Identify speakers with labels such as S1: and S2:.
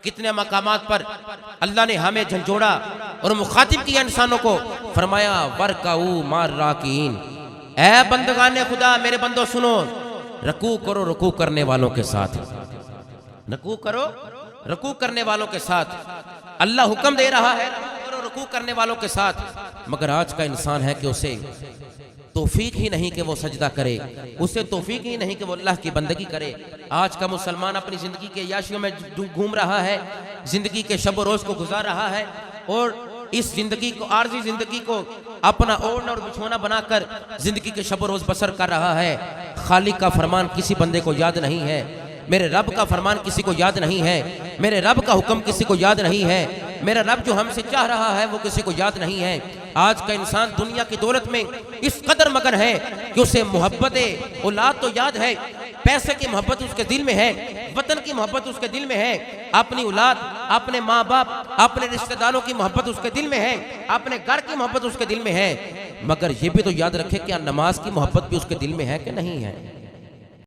S1: कितने मकामात पर अल्लाह ने हमें झंझोड़ा और मुखातिब किया इंसानों को, फरमाया वरकाऊ मार राकीन, ऐ बंदगाने खुदा मेरे बंदो सुनो, रकू करो रकू करने वालों के साथ, रकू करो रकू करने वालों के साथ। अल्लाह हुक्म दे रहा है करो रकू करने वालों के साथ, मगर आज का इंसान है कि उसे तौफीक ही नहीं कि वो सजदा करे, उसे तौफीक ही नहीं कि वो अल्लाह की बंदगी करे। आज का मुसलमान अपनी ज़िंदगी के याशियों में घूम रहा है, ज़िंदगी के शब रोज़ को गुजार रहा है और इस ज़िंदगी को, आर्जी ज़िंदगी को अपना ओढ़ना और बिछोना बनाकर ज़िंदगी के शब रोज़ बसर कर रहा है। खालिक का फरमान किसी बंदे को याद नहीं है, मेरे रब का फरमान किसी को याद नहीं है, मेरे रब का हुक्म किसी को याद नहीं है, मेरा रब जो हमसे चाह रहा है वो किसी को याद नहीं है। आज का इंसान दुनिया की दौलत में इस कदर मगन है कि उसे मोहब्बत औलाद तो याद है, पैसे की मोहब्बत उसके दिल में है, वतन की मोहब्बत उसके दिल में है, अपनी औलाद, अपने माँ बाप, अपने रिश्तेदारों की मोहब्बत उसके दिल में है, अपने घर की मोहब्बत उसके दिल में है, मगर ये भी तो याद रखे कि नमाज की मोहब्बत भी उसके दिल में है कि नहीं है।